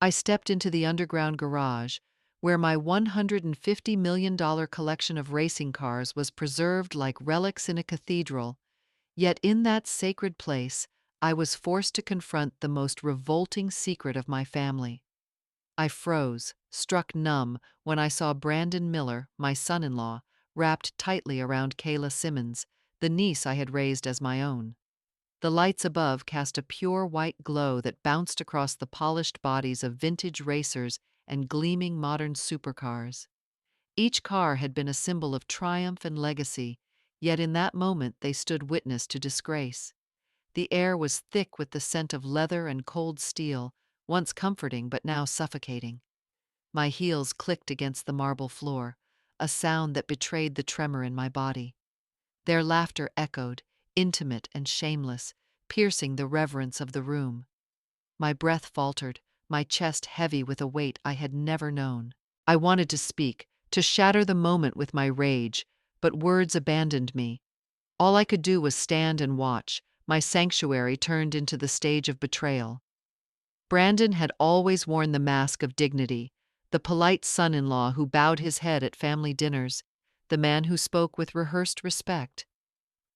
I stepped into the underground garage, where my $150 million collection of racing cars was preserved like relics in a cathedral. Yet in that sacred place, I was forced to confront the most revolting secret of my family. I froze, struck numb, when I saw Brandon Miller, my son-in-law, wrapped tightly around Kayla Simmons, the niece I had raised as my own. The lights above cast a pure white glow that bounced across the polished bodies of vintage racers and gleaming modern supercars. Each car had been a symbol of triumph and legacy, yet in that moment they stood witness to disgrace. The air was thick with the scent of leather and cold steel, once comforting but now suffocating. My heels clicked against the marble floor, a sound that betrayed the tremor in my body. Their laughter echoed, intimate and shameless, piercing the reverence of the room. My breath faltered, my chest heavy with a weight I had never known. I wanted to speak, to shatter the moment with my rage, but words abandoned me. All I could do was stand and watch, my sanctuary turned into the stage of betrayal. Brandon had always worn the mask of dignity, the polite son-in-law who bowed his head at family dinners, the man who spoke with rehearsed respect.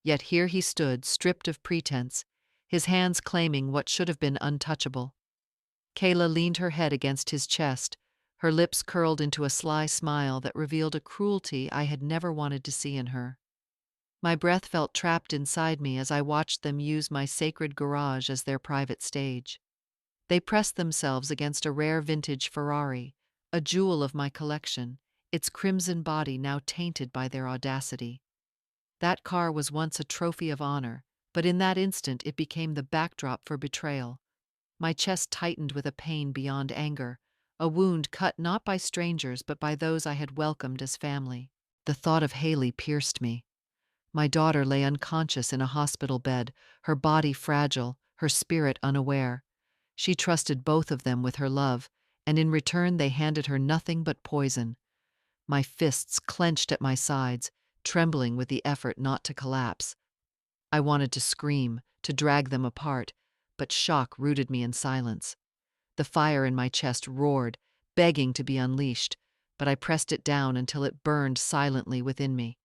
Yet here he stood, stripped of pretense, his hands claiming what should have been untouchable. Kayla leaned her head against his chest, her lips curled into a sly smile that revealed a cruelty I had never wanted to see in her. My breath felt trapped inside me as I watched them use my sacred garage as their private stage. They pressed themselves against a rare vintage Ferrari, a jewel of my collection, its crimson body now tainted by their audacity. That car was once a trophy of honor, but in that instant it became the backdrop for betrayal. My chest tightened with a pain beyond anger, a wound cut not by strangers but by those I had welcomed as family. The thought of Haley pierced me. My daughter lay unconscious in a hospital bed, her body fragile, her spirit unaware. She trusted both of them with her love, and in return they handed her nothing but poison. My fists clenched at my sides, trembling with the effort not to collapse. I wanted to scream, to drag them apart, but shock rooted me in silence. The fire in my chest roared, begging to be unleashed, but I pressed it down until it burned silently within me.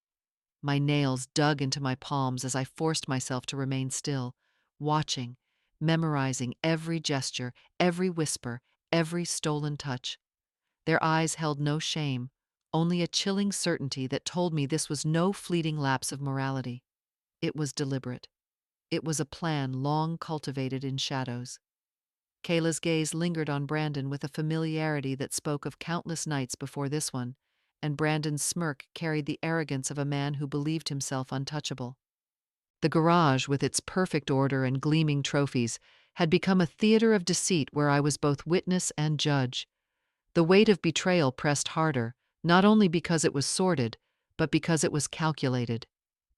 My nails dug into my palms as I forced myself to remain still, watching, memorizing every gesture, every whisper, every stolen touch. Their eyes held no shame, only a chilling certainty that told me this was no fleeting lapse of morality. It was deliberate. It was a plan long cultivated in shadows. Kayla's gaze lingered on Brandon with a familiarity that spoke of countless nights before this one, and Brandon's smirk carried the arrogance of a man who believed himself untouchable. The garage, with its perfect order and gleaming trophies, had become a theater of deceit where I was both witness and judge. The weight of betrayal pressed harder, not only because it was sordid, but because it was calculated.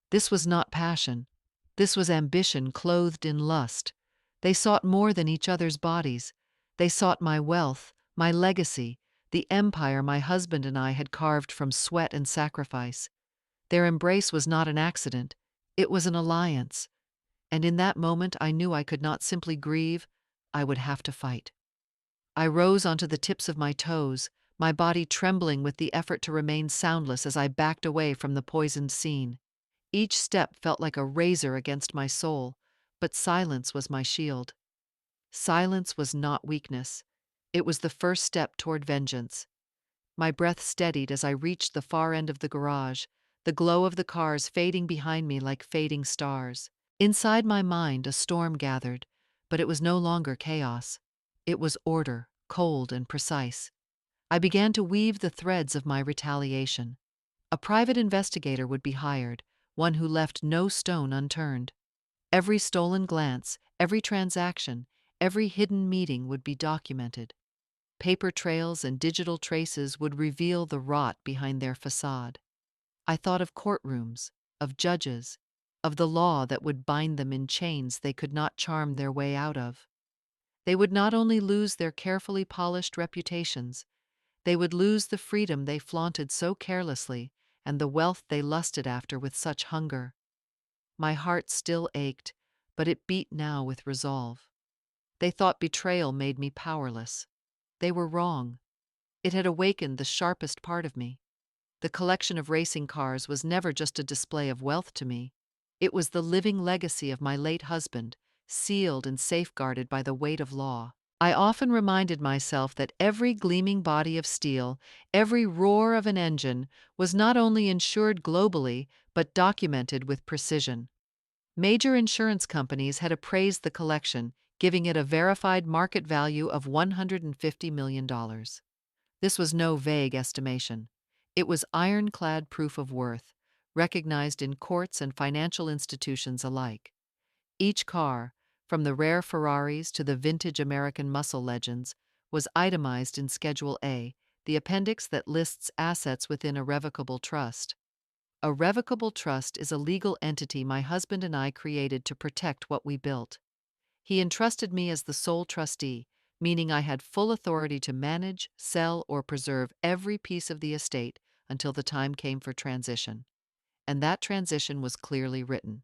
This was not passion. This was ambition clothed in lust. They sought more than each other's bodies. They sought my wealth, my legacy, the empire my husband and I had carved from sweat and sacrifice. Their embrace was not an accident. It was an alliance. And in that moment I knew I could not simply grieve, I would have to fight. I rose onto the tips of my toes, my body trembling with the effort to remain soundless as I backed away from the poisoned scene. Each step felt like a razor against my soul, but silence was my shield. Silence was not weakness. It was the first step toward vengeance. My breath steadied as I reached the far end of the garage, the glow of the cars fading behind me like fading stars. Inside my mind, a storm gathered, but it was no longer chaos. It was order, cold and precise. I began to weave the threads of my retaliation. A private investigator would be hired, one who left no stone unturned. Every stolen glance, every transaction, every hidden meeting would be documented. Paper trails and digital traces would reveal the rot behind their facade. I thought of courtrooms, of judges, of the law that would bind them in chains they could not charm their way out of. They would not only lose their carefully polished reputations, they would lose the freedom they flaunted so carelessly and the wealth they lusted after with such hunger. My heart still ached, but it beat now with resolve. They thought betrayal made me powerless. They were wrong. It had awakened the sharpest part of me. The collection of racing cars was never just a display of wealth to me. It was the living legacy of my late husband, sealed and safeguarded by the weight of law. I often reminded myself that every gleaming body of steel, every roar of an engine, was not only insured globally, but documented with precision. Major insurance companies had appraised the collection, giving it a verified market value of $150 million. This was no vague estimation. It was ironclad proof of worth, recognized in courts and financial institutions alike. Each car, from the rare Ferraris to the vintage American muscle legends, was itemized in Schedule A, the appendix that lists assets within a revocable trust. A revocable trust is a legal entity my husband and I created to protect what we built. He entrusted me as the sole trustee, meaning I had full authority to manage, sell, or preserve every piece of the estate until the time came for transition. And that transition was clearly written.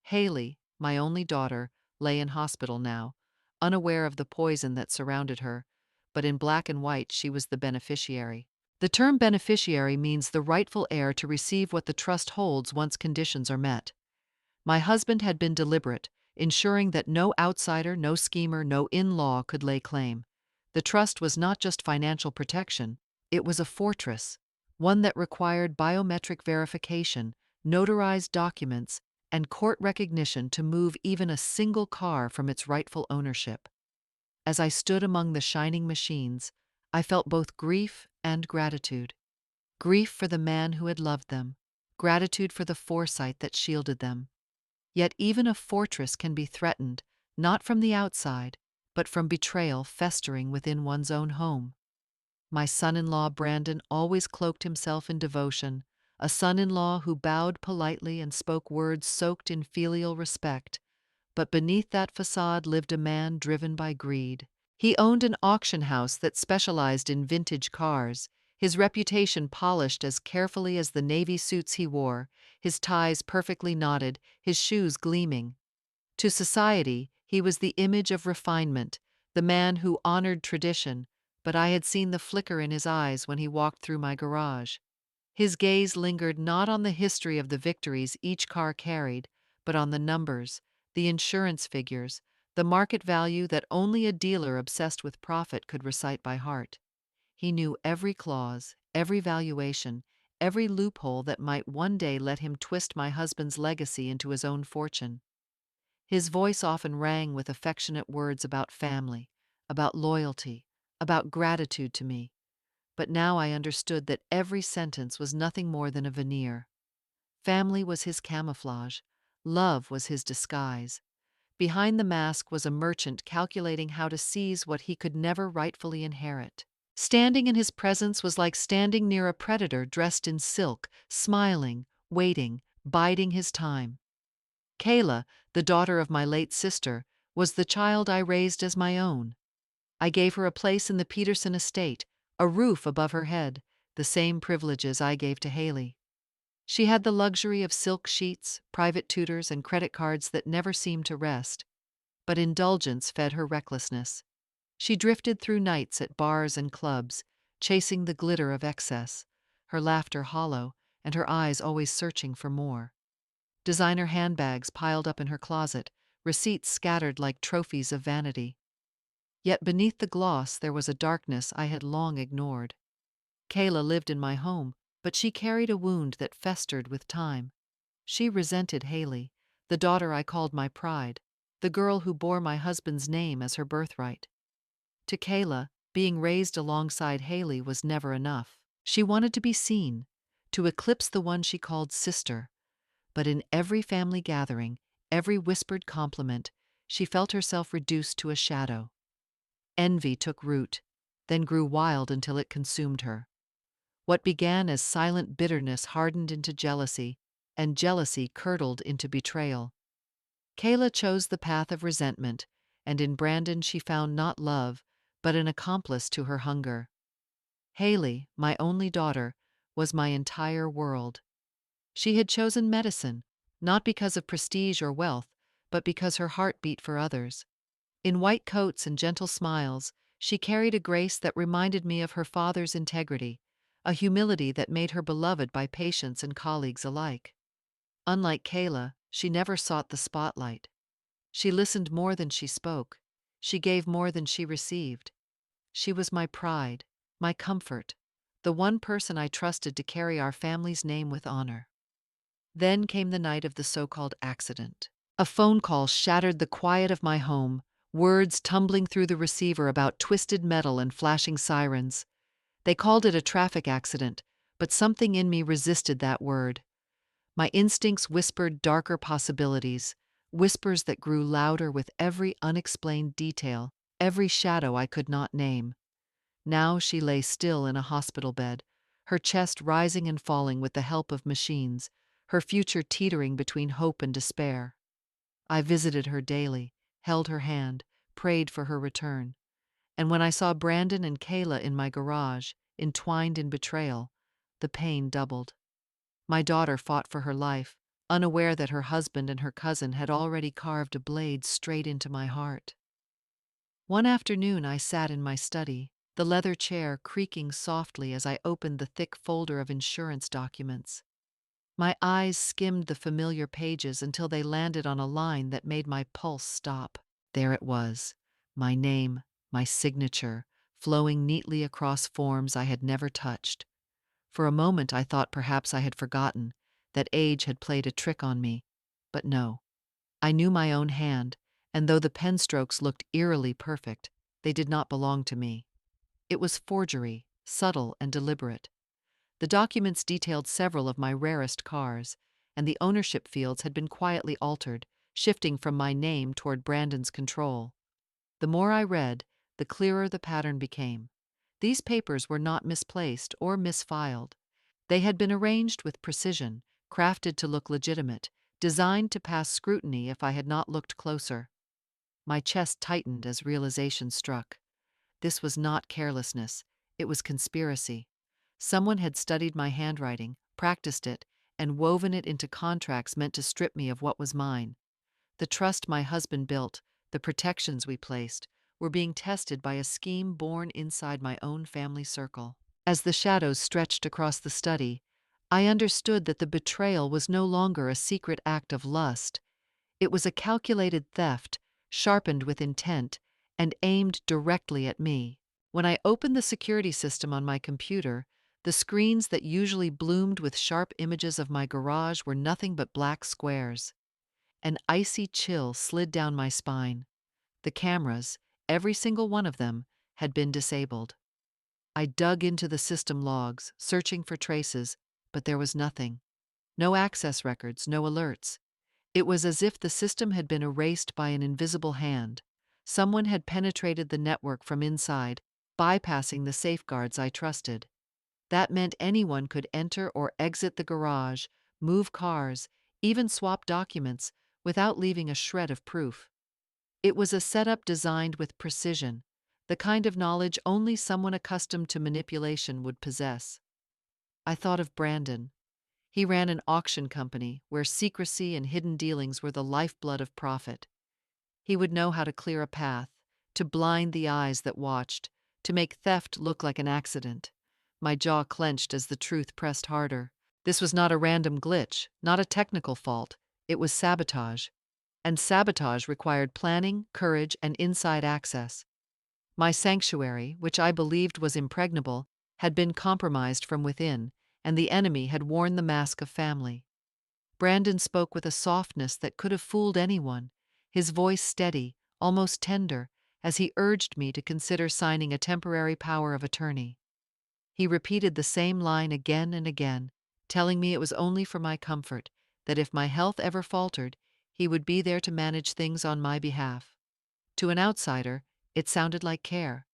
Haley, my only daughter, lay in hospital now, unaware of the poison that surrounded her, but in black and white she was the beneficiary. The term beneficiary means the rightful heir to receive what the trust holds once conditions are met. My husband had been deliberate, ensuring that no outsider, no schemer, no in-law could lay claim. The trust was not just financial protection, it was a fortress, one that required biometric verification, notarized documents, and court recognition to move even a single car from its rightful ownership. As I stood among the shining machines, I felt both grief and gratitude. Grief for the man who had loved them, gratitude for the foresight that shielded them. Yet even a fortress can be threatened, not from the outside, but from betrayal festering within one's own home. My son-in-law Brandon always cloaked himself in devotion, a son-in-law who bowed politely and spoke words soaked in filial respect. But beneath that facade lived a man driven by greed. He owned an auction house that specialized in vintage cars, his reputation polished as carefully as the navy suits he wore, his ties perfectly knotted, his shoes gleaming. To society, he was the image of refinement, the man who honored tradition, but I had seen the flicker in his eyes when he walked through my garage. His gaze lingered not on the history of the victories each car carried, but on the numbers, the insurance figures, the market value that only a dealer obsessed with profit could recite by heart. He knew every clause, every valuation, every loophole that might one day let him twist my husband's legacy into his own fortune. His voice often rang with affectionate words about family, about loyalty, about gratitude to me. But now I understood that every sentence was nothing more than a veneer. Family was his camouflage, love was his disguise. Behind the mask was a merchant calculating how to seize what he could never rightfully inherit. Standing in his presence was like standing near a predator dressed in silk, smiling, waiting, biding his time. Kayla, the daughter of my late sister, was the child I raised as my own. I gave her a place in the Peterson estate, a roof above her head, the same privileges I gave to Haley. She had the luxury of silk sheets, private tutors, and credit cards that never seemed to rest. But indulgence fed her recklessness. She drifted through nights at bars and clubs, chasing the glitter of excess, her laughter hollow and her eyes always searching for more. Designer handbags piled up in her closet, receipts scattered like trophies of vanity. Yet beneath the gloss there was a darkness I had long ignored. Kayla lived in my home, but she carried a wound that festered with time. She resented Haley, the daughter I called my pride, the girl who bore my husband's name as her birthright. To Kayla, being raised alongside Haley was never enough. She wanted to be seen, to eclipse the one she called sister. But in every family gathering, every whispered compliment, she felt herself reduced to a shadow. Envy took root, then grew wild until it consumed her. What began as silent bitterness hardened into jealousy, and jealousy curdled into betrayal. Kayla chose the path of resentment, and in Brandon she found not love, but an accomplice to her hunger. Haley, my only daughter, was my entire world. She had chosen medicine, not because of prestige or wealth, but because her heart beat for others. In white coats and gentle smiles, she carried a grace that reminded me of her father's integrity, a humility that made her beloved by patients and colleagues alike. Unlike Kayla, she never sought the spotlight. She listened more than she spoke. She gave more than she received. She was my pride, my comfort, the one person I trusted to carry our family's name with honor. Then came the night of the so-called accident. A phone call shattered the quiet of my home, words tumbling through the receiver about twisted metal and flashing sirens. They called it a traffic accident, but something in me resisted that word. My instincts whispered darker possibilities, whispers that grew louder with every unexplained detail, every shadow I could not name. Now she lay still in a hospital bed, her chest rising and falling with the help of machines, her future teetering between hope and despair. I visited her daily, held her hand, prayed for her return. And when I saw Brandon and Kayla in my garage, entwined in betrayal, the pain doubled. My daughter fought for her life, unaware that her husband and her cousin had already carved a blade straight into my heart. One afternoon I sat in my study, the leather chair creaking softly as I opened the thick folder of insurance documents. My eyes skimmed the familiar pages until they landed on a line that made my pulse stop. There it was, my name, my signature, flowing neatly across forms I had never touched. For a moment I thought perhaps I had forgotten, that age had played a trick on me. But no. I knew my own hand, and though the pen strokes looked eerily perfect, they did not belong to me. It was forgery, subtle and deliberate. The documents detailed several of my rarest cars, and the ownership fields had been quietly altered, shifting from my name toward Brandon's control. The more I read, the clearer the pattern became. These papers were not misplaced or misfiled. They had been arranged with precision, crafted to look legitimate, designed to pass scrutiny if I had not looked closer. My chest tightened as realization struck. This was not carelessness, it was conspiracy. Someone had studied my handwriting, practiced it, and woven it into contracts meant to strip me of what was mine. The trust my husband built, the protections we placed, were being tested by a scheme born inside my own family circle. As the shadows stretched across the study, I understood that the betrayal was no longer a secret act of lust. It was a calculated theft, sharpened with intent, and aimed directly at me. When I opened the security system on my computer, the screens that usually bloomed with sharp images of my garage were nothing but black squares. An icy chill slid down my spine. The cameras, every single one of them, had been disabled. I dug into the system logs, searching for traces, but there was nothing. No access records, no alerts. It was as if the system had been erased by an invisible hand. Someone had penetrated the network from inside, bypassing the safeguards I trusted. That meant anyone could enter or exit the garage, move cars, even swap documents, without leaving a shred of proof. It was a setup designed with precision, the kind of knowledge only someone accustomed to manipulation would possess. I thought of Brandon. He ran an auction company where secrecy and hidden dealings were the lifeblood of profit. He would know how to clear a path, to blind the eyes that watched, to make theft look like an accident. My jaw clenched as the truth pressed harder. This was not a random glitch, not a technical fault. It was sabotage. And sabotage required planning, courage, and inside access. My sanctuary, which I believed was impregnable, had been compromised from within, and the enemy had worn the mask of family. Brandon spoke with a softness that could have fooled anyone, his voice steady, almost tender, as he urged me to consider signing a temporary power of attorney. He repeated the same line again and again, telling me it was only for my comfort, that if my health ever faltered, he would be there to manage things on my behalf. To an outsider, it sounded like care.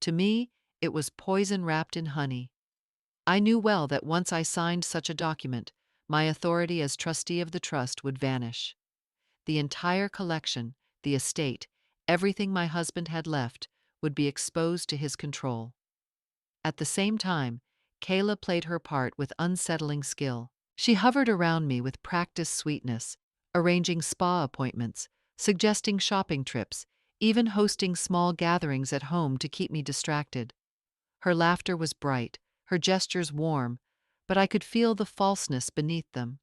To me, it was poison wrapped in honey. I knew well that once I signed such a document, my authority as trustee of the trust would vanish. The entire collection, the estate, everything my husband had left, would be exposed to his control. At the same time, Kayla played her part with unsettling skill. She hovered around me with practiced sweetness, arranging spa appointments, suggesting shopping trips, even hosting small gatherings at home to keep me distracted. Her laughter was bright, her gestures warm, but I could feel the falseness beneath them.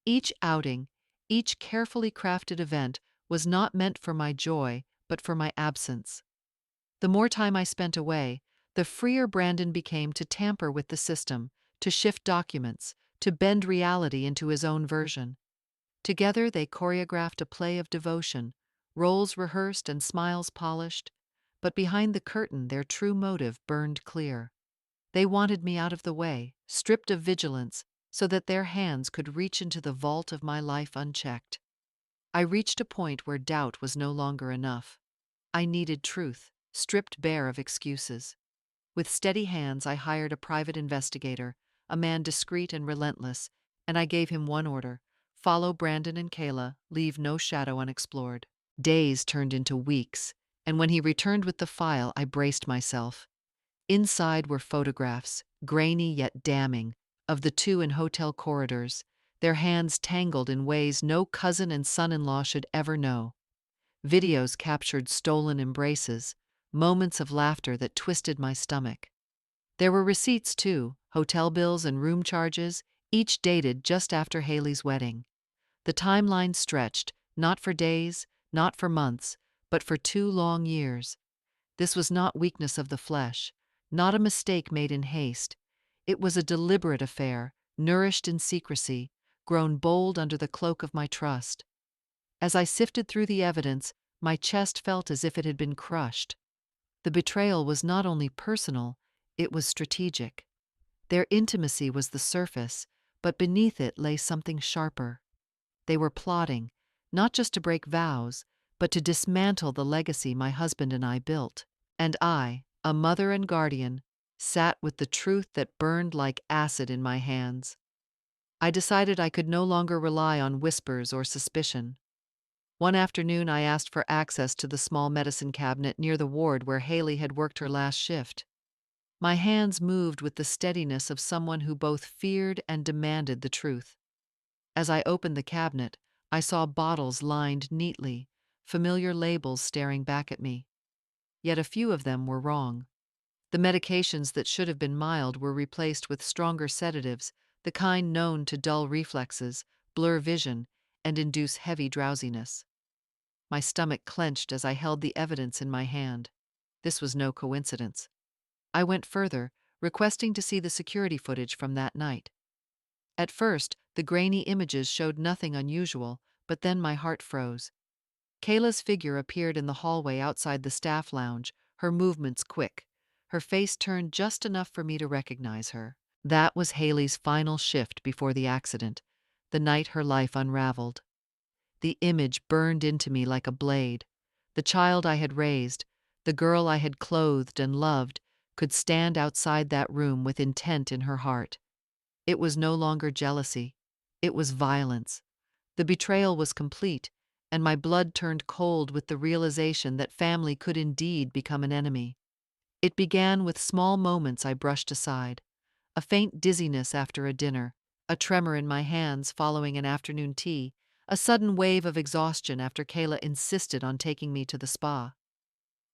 Each outing, each carefully crafted event was not meant for my joy, but for my absence. The more time I spent away, the freer Brandon became to tamper with the system, to shift documents, to bend reality into his own version. Together they choreographed a play of devotion, roles rehearsed and smiles polished, but behind the curtain their true motive burned clear. They wanted me out of the way, stripped of vigilance, so that their hands could reach into the vault of my life unchecked. I reached a point where doubt was no longer enough. I needed truth, stripped bare of excuses. With steady hands, I hired a private investigator, a man discreet and relentless, and I gave him one order: follow Brandon and Kayla, leave no shadow unexplored. Days turned into weeks, and when he returned with the file, I braced myself. Inside were photographs, grainy yet damning, of the two in hotel corridors, their hands tangled in ways no cousin and son-in-law should ever know. Videos captured stolen embraces, moments of laughter that twisted my stomach. There were receipts too, hotel bills and room charges, each dated just after Haley's wedding. The timeline stretched, not for days, not for months, but for 2 long years. This was not weakness of the flesh, not a mistake made in haste. It was a deliberate affair, nourished in secrecy, grown bold under the cloak of my trust. As I sifted through the evidence, my chest felt as if it had been crushed. The betrayal was not only personal, it was strategic. Their intimacy was the surface, but beneath it lay something sharper. They were plotting, not just to break vows, but to dismantle the legacy my husband and I built. And I, a mother and guardian, sat with the truth that burned like acid in my hands. I decided I could no longer rely on whispers or suspicion. One afternoon I asked for access to the small medicine cabinet near the ward where Haley had worked her last shift. My hands moved with the steadiness of someone who both feared and demanded the truth. As I opened the cabinet, I saw bottles lined neatly, familiar labels staring back at me. Yet a few of them were wrong. The medications that should have been mild were replaced with stronger sedatives, the kind known to dull reflexes, blur vision, and induce heavy drowsiness. My stomach clenched as I held the evidence in my hand. This was no coincidence. I went further, requesting to see the security footage from that night. At first, the grainy images showed nothing unusual, but then my heart froze. Kayla's figure appeared in the hallway outside the staff lounge, her movements quick, her face turned just enough for me to recognize her. That was Haley's final shift before the accident, the night her life unraveled. The image burned into me like a blade. The child I had raised, the girl I had clothed and loved, could stand outside that room with intent in her heart. It was no longer jealousy. It was violence. The betrayal was complete, and my blood turned cold with the realization that family could indeed become an enemy. It began with small moments I brushed aside: a faint dizziness after a dinner, a tremor in my hands following an afternoon tea, a sudden wave of exhaustion after Kayla insisted on taking me to the spa.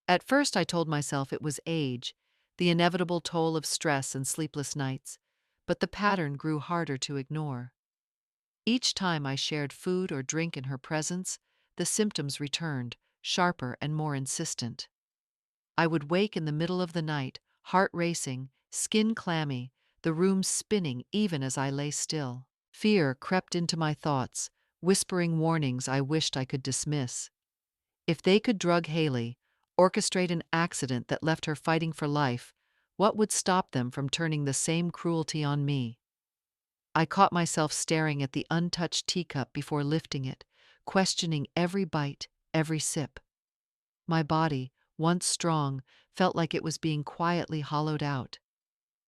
At first I told myself it was age, the inevitable toll of stress and sleepless nights, but the pattern grew harder to ignore. Each time I shared food or drink in her presence, the symptoms returned, sharper and more insistent. I would wake in the middle of the night, heart racing, skin clammy, the room spinning even as I lay still. Fear crept into my thoughts, whispering warnings I wished I could dismiss. If they could drug Haley, orchestrate an accident that left her fighting for life, what would stop them from turning the same cruelty on me? I caught myself staring at the untouched teacup before lifting it, questioning every bite, every sip. My body, once strong, felt like it was being quietly hollowed out.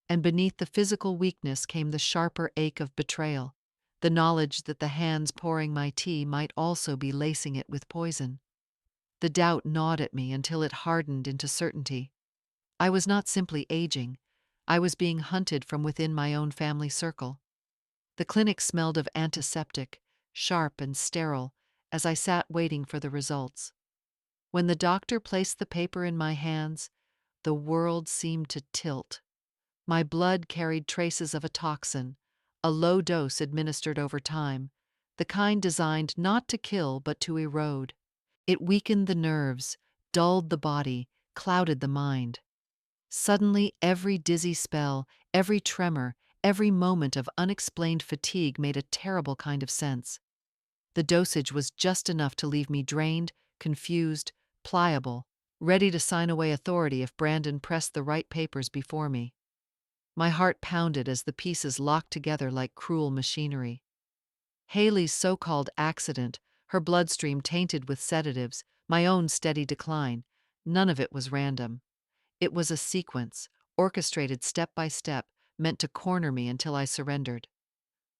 And beneath the physical weakness came the sharper ache of betrayal, the knowledge that the hands pouring my tea might also be lacing it with poison. The doubt gnawed at me until it hardened into certainty. I was not simply aging, I was being hunted from within my own family circle. The clinic smelled of antiseptic, sharp and sterile, as I sat waiting for the results. When the doctor placed the paper in my hands, the world seemed to tilt. My blood carried traces of a toxin, a low dose administered over time, the kind designed not to kill but to erode. It weakened the nerves, dulled the body, clouded the mind. Suddenly, every dizzy spell, every tremor, every moment of unexplained fatigue made a terrible kind of sense. The dosage was just enough to leave me drained, confused, pliable, ready to sign away authority if Brandon pressed the right papers before me. My heart pounded as the pieces locked together like cruel machinery. Haley's so-called accident, her bloodstream tainted with sedatives, my own steady decline, none of it was random. It was a sequence, orchestrated step by step, meant to corner me until I surrendered.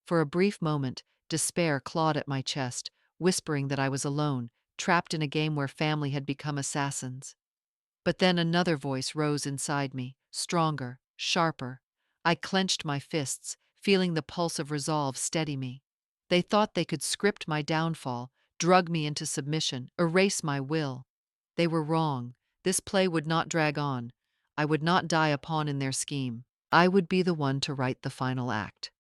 For a brief moment, despair clawed at my chest, whispering that I was alone, trapped in a game where family had become assassins. But then another voice rose inside me, stronger, sharper. I clenched my fists, feeling the pulse of resolve steady me. They thought they could script my downfall, drug me into submission, erase my will. They were wrong. This play would not drag on. I would not die a pawn in their scheme. I would be the one to write the final act.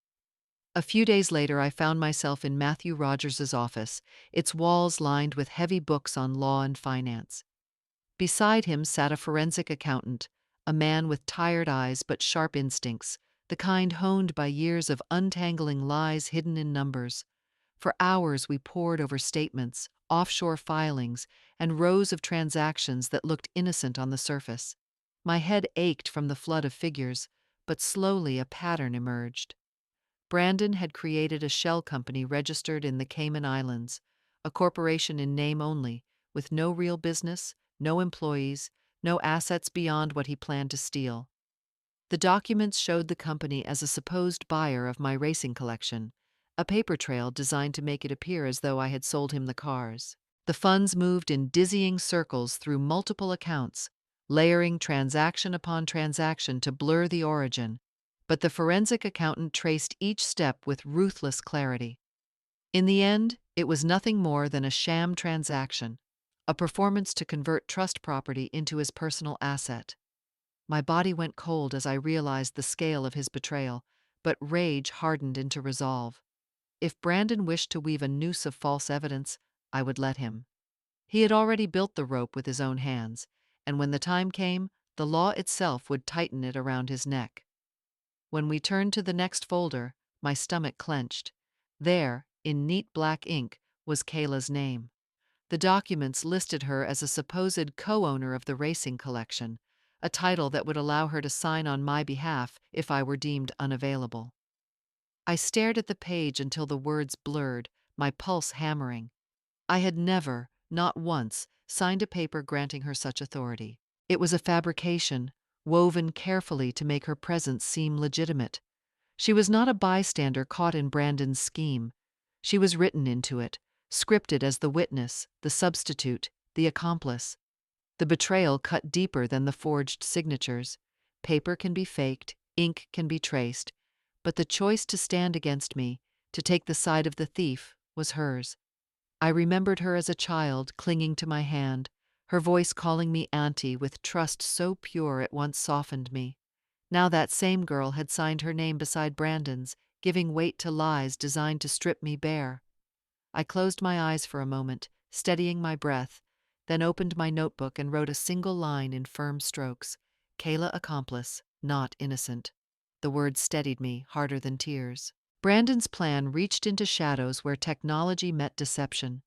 A few days later, I found myself in Matthew Rogers's office, its walls lined with heavy books on law and finance. Beside him sat a forensic accountant, a man with tired eyes but sharp instincts, the kind honed by years of untangling lies hidden in numbers. For hours we pored over statements, offshore filings, and rows of transactions that looked innocent on the surface. My head ached from the flood of figures, but slowly a pattern emerged. Brandon had created a shell company registered in the Cayman Islands, a corporation in name only, with no real business, no employees, no assets beyond what he planned to steal. The documents showed the company as a supposed buyer of my racing collection, a paper trail designed to make it appear as though I had sold him the cars. The funds moved in dizzying circles through multiple accounts, layering transaction upon transaction to blur the origin, but the forensic accountant traced each step with ruthless clarity. In the end, it was nothing more than a sham transaction, a performance to convert trust property into his personal asset. My body went cold as I realized the scale of his betrayal, but rage hardened into resolve. If Brandon wished to weave a noose of false evidence, I would let him. He had already built the rope with his own hands, and when the time came, the law itself would tighten it around his neck. When we turned to the next folder, my stomach clenched. There, in neat black ink, was Kayla's name. The documents listed her as a supposed co-owner of the racing collection, a title that would allow her to sign on my behalf if I were deemed unavailable. I stared at the page until the words blurred, my pulse hammering. I had never, not once, signed a paper granting her such authority. It was a fabrication, woven carefully to make her presence seem legitimate. She was not a bystander caught in Brandon's scheme. She was written into it, scripted as the witness, the substitute, the accomplice. The betrayal cut deeper than the forged signatures. Paper can be faked, ink can be traced, but the choice to stand against me, to take the side of the thief, was hers. I remembered her as a child clinging to my hand, her voice calling me auntie with trust so pure it once softened me. Now that same girl had signed her name beside Brandon's, giving weight to lies designed to strip me bare. I closed my eyes for a moment, steadying my breath, then opened my notebook and wrote a single line in firm strokes. Kayla accomplice, not innocent. The words steadied me, harder than tears. Brandon's plan reached into shadows where technology met deception.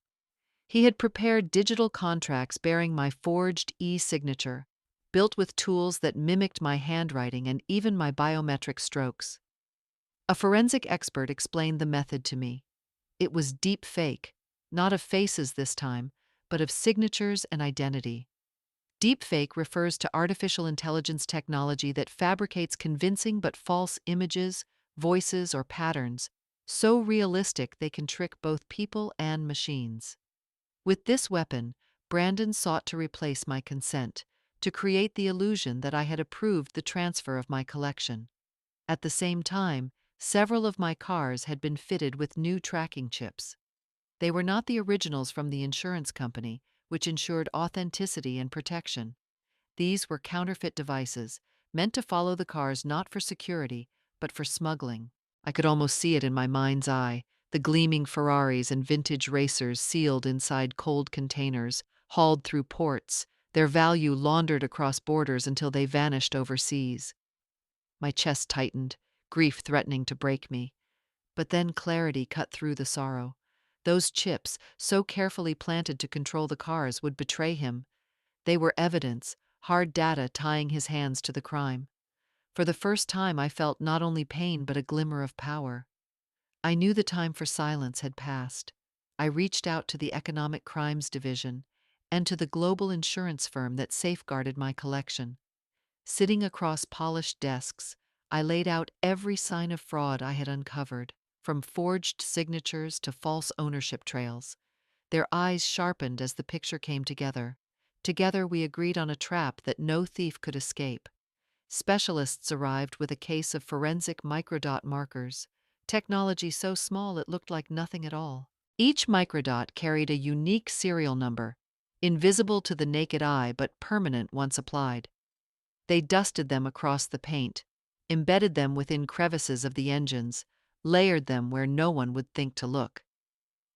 He had prepared digital contracts bearing my forged e-signature, built with tools that mimicked my handwriting and even my biometric strokes. A forensic expert explained the method to me. It was deep fake, not of faces this time, but of signatures and identity. Deepfake refers to artificial intelligence technology that fabricates convincing but false images, voices, or patterns, so realistic they can trick both people and machines. With this weapon, Brandon sought to replace my consent, to create the illusion that I had approved the transfer of my collection. At the same time, several of my cars had been fitted with new tracking chips. They were not the originals from the insurance company, which ensured authenticity and protection. These were counterfeit devices, meant to follow the cars not for security, but for smuggling. I could almost see it in my mind's eye, the gleaming Ferraris and vintage racers sealed inside cold containers, hauled through ports, their value laundered across borders until they vanished overseas. My chest tightened, grief threatening to break me. But then clarity cut through the sorrow. Those chips, so carefully planted to control the cars, would betray him. They were evidence, hard data tying his hands to the crime. For the first time, I felt not only pain but a glimmer of power. I knew the time for silence had passed. I reached out to the Economic Crimes Division and to the global insurance firm that safeguarded my collection. Sitting across polished desks, I laid out every sign of fraud I had uncovered, from forged signatures to false ownership trails. Their eyes sharpened as the picture came together. Together, we agreed on a trap that no thief could escape. Specialists arrived with a case of forensic microdot markers, technology so small it looked like nothing at all. Each microdot carried a unique serial number, invisible to the naked eye but permanent once applied. They dusted them across the paint, embedded them within crevices of the engines, layered them where no one would think to look.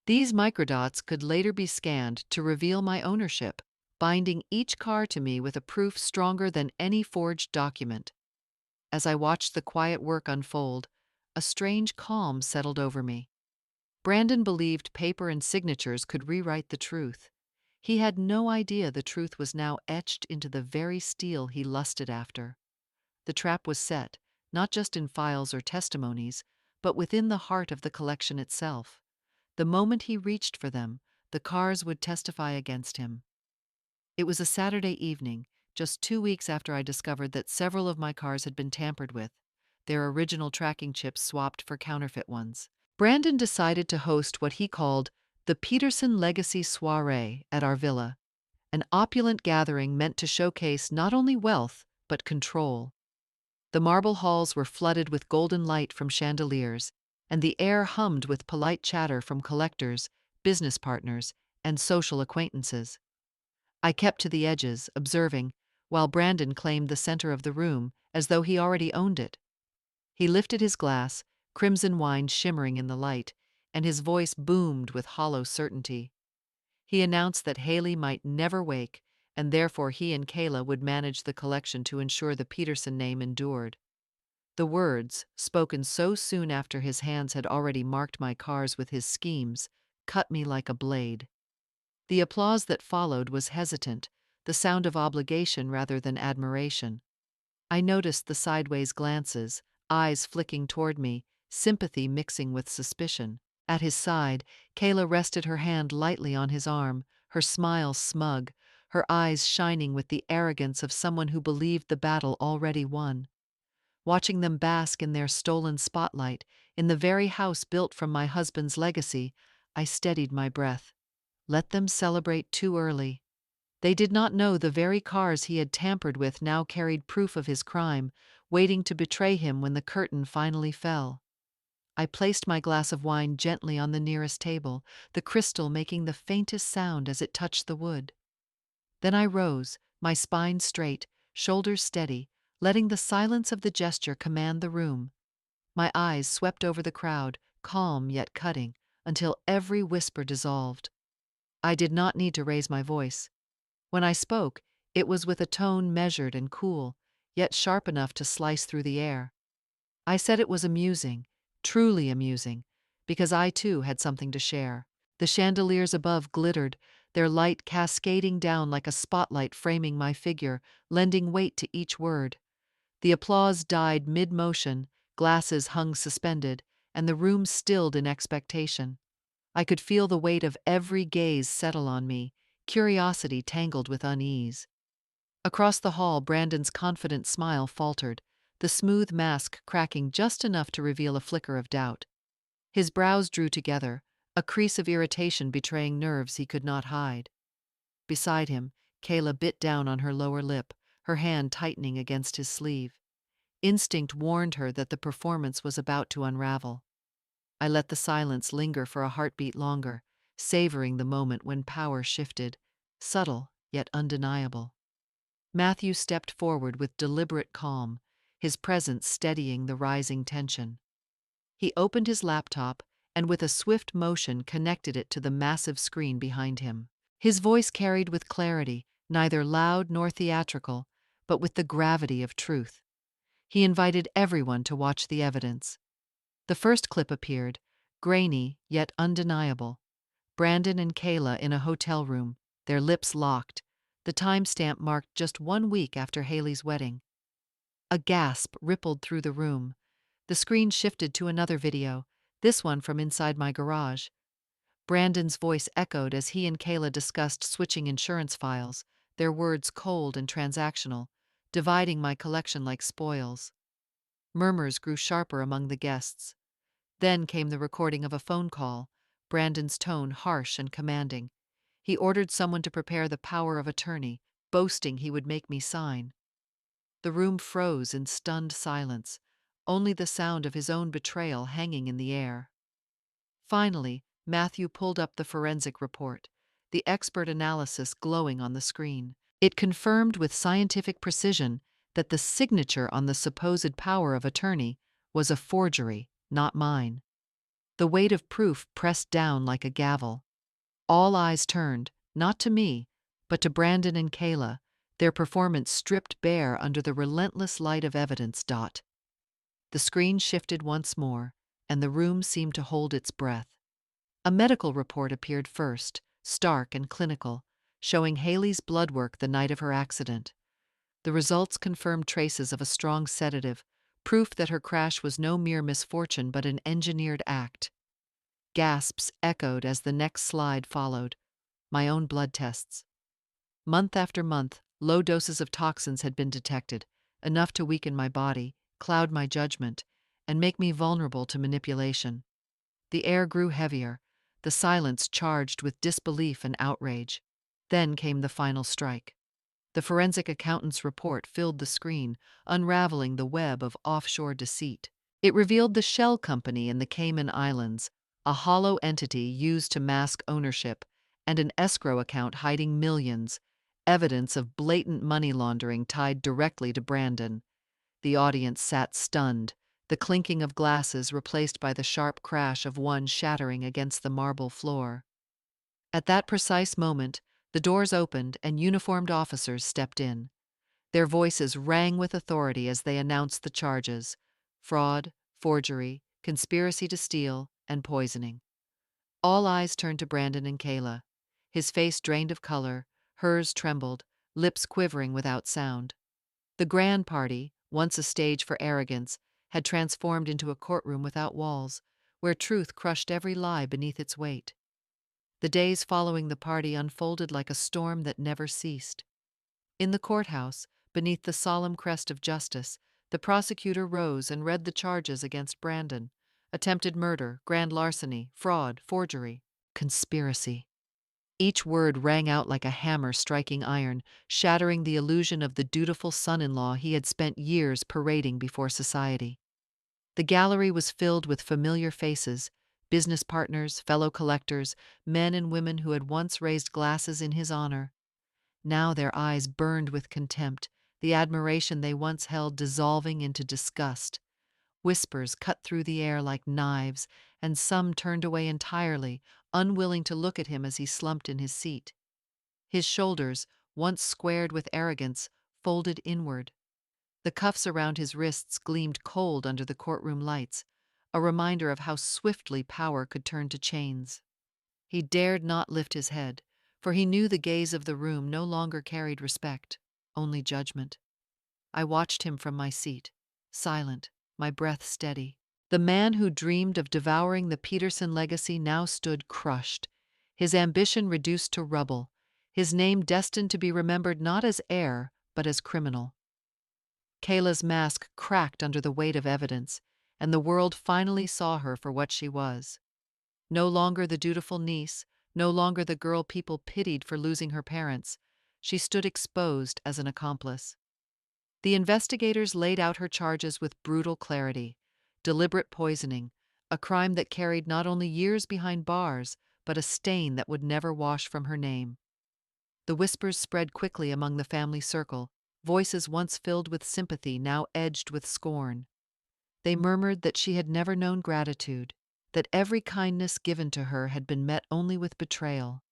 These microdots could later be scanned to reveal my ownership, binding each car to me with a proof stronger than any forged document. As I watched the quiet work unfold, a strange calm settled over me. Brandon believed paper and signatures could rewrite the truth. He had no idea the truth was now etched into the very steel he lusted after. The trap was set, not just in files or testimonies, but within the heart of the collection itself. The moment he reached for them, the cars would testify against him. It was a Saturday evening, just 2 weeks after I discovered that several of my cars had been tampered with, their original tracking chips swapped for counterfeit ones. Brandon decided to host what he called the Peterson Legacy Soiree at our villa, an opulent gathering meant to showcase not only wealth, but control. The marble halls were flooded with golden light from chandeliers, and the air hummed with polite chatter from collectors, business partners, and social acquaintances. I kept to the edges, observing, while Brandon claimed the center of the room, as though he already owned it. He lifted his glass, crimson wine shimmering in the light, and his voice boomed with hollow certainty. He announced that Haley might never wake, and therefore he and Kayla would manage the collection to ensure the Peterson name endured. The words, spoken so soon after his hands had already marked my cars with his schemes, cut me like a blade. The applause that followed was hesitant, the sound of obligation rather than admiration. I noticed the sideways glances, eyes flicking toward me, sympathy mixing with suspicion. At his side, Kayla rested her hand lightly on his arm, her smile smug, her eyes shining with the arrogance of someone who believed the battle already won. Watching them bask in their stolen spotlight, in the very house built from my husband's legacy, I steadied my breath. Let them celebrate too early. They did not know the very cars he had tampered with now carried proof of his crime, waiting to betray him when the curtain finally fell. I placed my glass of wine gently on the nearest table, the crystal making the faintest sound as it touched the wood. Then I rose, my spine straight, shoulders steady, letting the silence of the gesture command the room. My eyes swept over the crowd, calm yet cutting, until every whisper dissolved. I did not need to raise my voice. When I spoke, it was with a tone measured and cool, yet sharp enough to slice through the air. I said it was amusing, truly amusing, because I too had something to share. The chandeliers above glittered, their light cascading down like a spotlight framing my figure, lending weight to each word. The applause died mid-motion, glasses hung suspended, and the room stilled in expectation. I could feel the weight of every gaze settle on me, curiosity tangled with unease. Across the hall, Brandon's confident smile faltered, the smooth mask cracking just enough to reveal a flicker of doubt. His brows drew together, a crease of irritation betraying nerves he could not hide. Beside him, Kayla bit down on her lower lip, her hand tightening against his sleeve. Instinct warned her that the performance was about to unravel. I let the silence linger for a heartbeat longer, savoring the moment when power shifted. subtle yet undeniable. Matthew stepped forward with deliberate calm, his presence steadying the rising tension. He opened his laptop and with a swift motion connected it to the massive screen behind him. His voice carried with clarity, neither loud nor theatrical, but with the gravity of truth. He invited everyone to watch the evidence. The first clip appeared, grainy yet undeniable. Brandon and Kayla in a hotel room, their lips locked. The timestamp marked just 1 week after Haley's wedding. A gasp rippled through the room. The screen shifted to another video, this one from inside my garage. Brandon's voice echoed as he and Kayla discussed switching insurance files, their words cold and transactional, dividing my collection like spoils. Murmurs grew sharper among the guests. Then came the recording of a phone call, Brandon's tone harsh and commanding. He ordered someone to prepare the power of attorney, boasting he would make me sign. The room froze in stunned silence, only the sound of his own betrayal hanging in the air. Finally, Matthew pulled up the forensic report, the expert analysis glowing on the screen. It confirmed with scientific precision that the signature on the supposed power of attorney was a forgery, not mine. The weight of proof pressed down like a gavel. All eyes turned, not to me, but to Brandon and Kayla, their performance stripped bare under the relentless light of evidence. The screen shifted once more, and the room seemed to hold its breath. A medical report appeared first, stark and clinical, showing Haley's blood work the night of her accident. The results confirmed traces of a strong sedative, proof that her crash was no mere misfortune but an engineered act. Gasps echoed as the next slide followed, my own blood tests. Month after month, low doses of toxins had been detected, enough to weaken my body, cloud my judgment, and make me vulnerable to manipulation. The air grew heavier, the silence charged with disbelief and outrage. Then came the final strike. The forensic accountant's report filled the screen, unraveling the web of offshore deceit. It revealed the shell company in the Cayman Islands, a hollow entity used to mask ownership, and an escrow account hiding millions, evidence of blatant money laundering tied directly to Brandon. The audience sat stunned, the clinking of glasses replaced by the sharp crash of one shattering against the marble floor. At that precise moment, the doors opened and uniformed officers stepped in. Their voices rang with authority as they announced the charges: fraud, forgery, conspiracy to steal, and poisoning. All eyes turned to Brandon and Kayla. His face drained of color, hers trembled, lips quivering without sound. The grand party, once a stage for arrogance, had transformed into a courtroom without walls, where truth crushed every lie beneath its weight. The days following the party unfolded like a storm that never ceased. In the courthouse, beneath the solemn crest of justice, the prosecutor rose and read the charges against Brandon: attempted murder, grand larceny, fraud, forgery, conspiracy. Each word rang out like a hammer striking iron, shattering the illusion of the dutiful son-in-law he had spent years parading before society. The gallery was filled with familiar faces, business partners, fellow collectors, men and women who had once raised glasses in his honor. Now their eyes burned with contempt, the admiration they once held dissolving into disgust. Whispers cut through the air like knives, and some turned away entirely, unwilling to look at him as he slumped in his seat. His shoulders, once squared with arrogance, folded inward. The cuffs around his wrists gleamed cold under the courtroom lights, a reminder of how swiftly power could turn to chains. He dared not lift his head, for he knew the gaze of the room no longer carried respect, only judgment. I watched him from my seat, silent, my breath steady. The man who dreamed of devouring the Peterson legacy now stood crushed, his ambition reduced to rubble, his name destined to be remembered not as heir, but as criminal. Kayla's mask cracked under the weight of evidence, and the world finally saw her for what she was. No longer the dutiful niece, no longer the girl people pitied for losing her parents. She stood exposed as an accomplice. The investigators laid out her charges with brutal clarity: deliberate poisoning, a crime that carried not only years behind bars, but a stain that would never wash from her name. The whispers spread quickly among the family circle, voices once filled with sympathy now edged with scorn. They murmured that she had never known gratitude, that every kindness given to her had been met only with betrayal.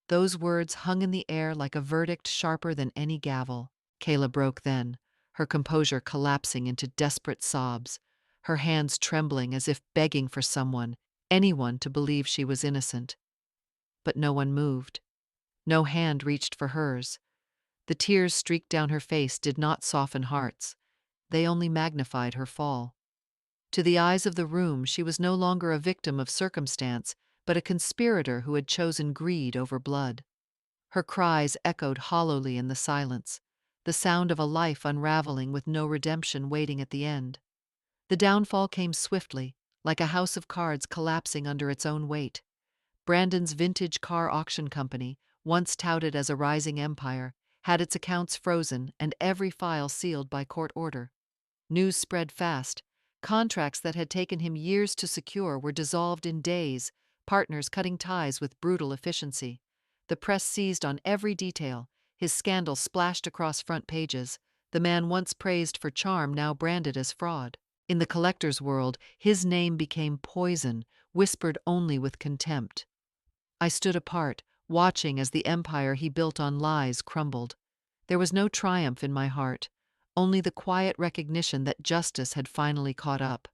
Those words hung in the air like a verdict sharper than any gavel. Kayla broke then, her composure collapsing into desperate sobs, her hands trembling as if begging for someone, anyone, to believe she was innocent. But no one moved. No hand reached for hers. The tears streaked down her face did not soften hearts. They only magnified her fall. To the eyes of the room, she was no longer a victim of circumstance, but a conspirator who had chosen greed over blood. Her cries echoed hollowly in the silence, the sound of a life unraveling with no redemption waiting at the end. The downfall came swiftly, like a house of cards collapsing under its own weight. Brandon's vintage car auction company, once touted as a rising empire, had its accounts frozen and every file sealed by court order. News spread fast. Contracts that had taken him years to secure were dissolved in days, partners cutting ties with brutal efficiency. The press seized on every detail. His scandal splashed across front pages. The man once praised for charm now branded as fraud. In the collector's world, his name became poison, whispered only with contempt. I stood apart, watching as the empire he built on lies crumbled. There was no triumph in my heart, only the quiet recognition that justice had finally caught up.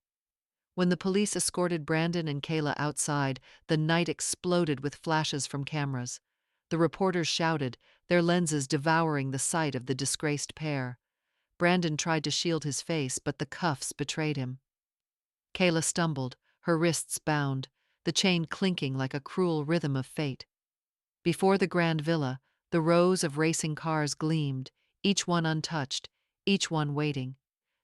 When the police escorted Brandon and Kayla outside, the night exploded with flashes from cameras. The reporters shouted, their lenses devouring the sight of the disgraced pair. Brandon tried to shield his face, but the cuffs betrayed him. Kayla stumbled, her wrists bound, the chain clinking like a cruel rhythm of fate. Before the grand villa, the rows of racing cars gleamed, each one untouched, each one waiting.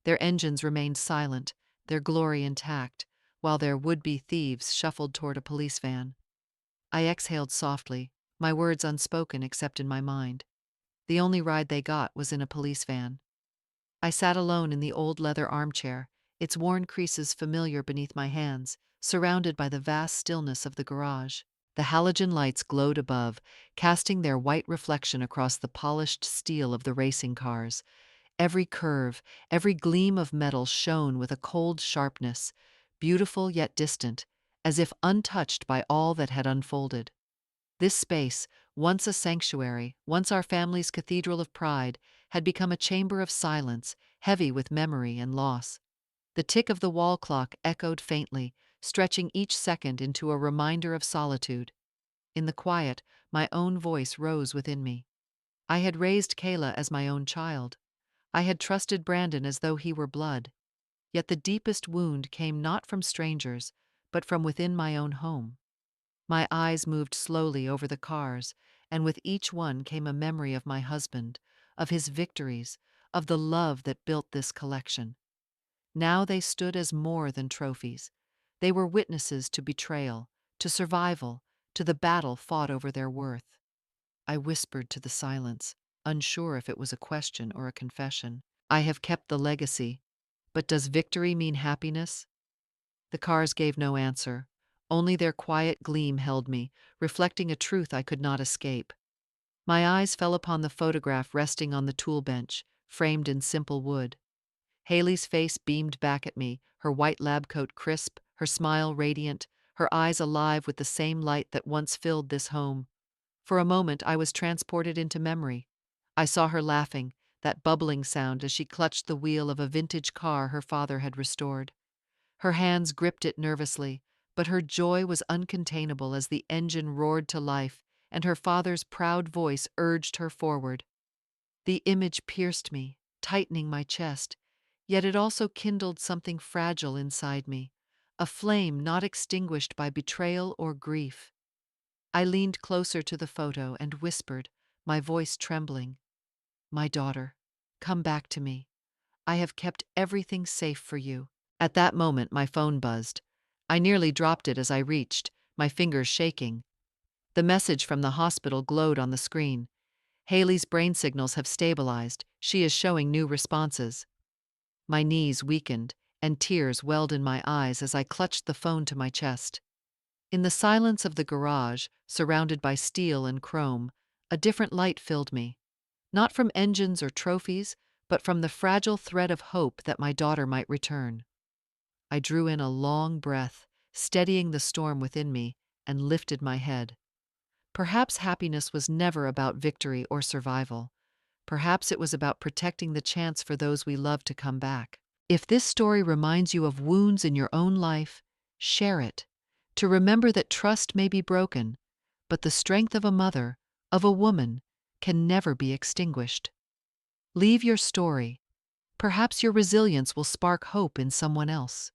Their engines remained silent, their glory intact, while their would-be thieves shuffled toward a police van. I exhaled softly, my words unspoken except in my mind. The only ride they got was in a police van. I sat alone in the old leather armchair, its worn creases familiar beneath my hands, surrounded by the vast stillness of the garage. The halogen lights glowed above, casting their white reflection across the polished steel of the racing cars. Every curve, every gleam of metal shone with a cold sharpness, beautiful yet distant, as if untouched by all that had unfolded. This space, once a sanctuary, once our family's cathedral of pride, had become a chamber of silence, heavy with memory and loss. The tick of the wall clock echoed faintly, stretching each second into a reminder of solitude. In the quiet, my own voice rose within me. I had raised Kayla as my own child. I had trusted Brandon as though he were blood. Yet the deepest wound came not from strangers, but from within my own home. My eyes moved slowly over the cars, and with each one came a memory of my husband, of his victories, of the love that built this collection. Now they stood as more than trophies. They were witnesses to betrayal, to survival, to the battle fought over their worth. I whispered to the silence, unsure if it was a question or a confession. I have kept the legacy, but does victory mean happiness? The cars gave no answer. Only their quiet gleam held me, reflecting a truth I could not escape. My eyes fell upon the photograph resting on the tool bench, framed in simple wood. Haley's face beamed back at me, her white lab coat crisp, her smile radiant, her eyes alive with the same light that once filled this home. For a moment I was transported into memory. I saw her laughing, that bubbling sound as she clutched the wheel of a vintage car her father had restored. Her hands gripped it nervously, but her joy was uncontainable as the engine roared to life and her father's proud voice urged her forward. The image pierced me, tightening my chest, yet it also kindled something fragile inside me, a flame not extinguished by betrayal or grief. I leaned closer to the photo and whispered, my voice trembling, "My daughter, come back to me. I have kept everything safe for you." At that moment, my phone buzzed. I nearly dropped it as I reached, my fingers shaking. The message from the hospital glowed on the screen. Haley's brain signals have stabilized. She is showing new responses. My knees weakened, and tears welled in my eyes as I clutched the phone to my chest. In the silence of the garage, surrounded by steel and chrome, a different light filled me, not from engines or trophies, but from the fragile thread of hope that my daughter might return. I drew in a long breath, steadying the storm within me, and lifted my head. Perhaps happiness was never about victory or survival. Perhaps it was about protecting the chance for those we love to come back. If this story reminds you of wounds in your own life, share it. To remember that trust may be broken, but the strength of a mother, of a woman, can never be extinguished. Leave your story. Perhaps your resilience will spark hope in someone else.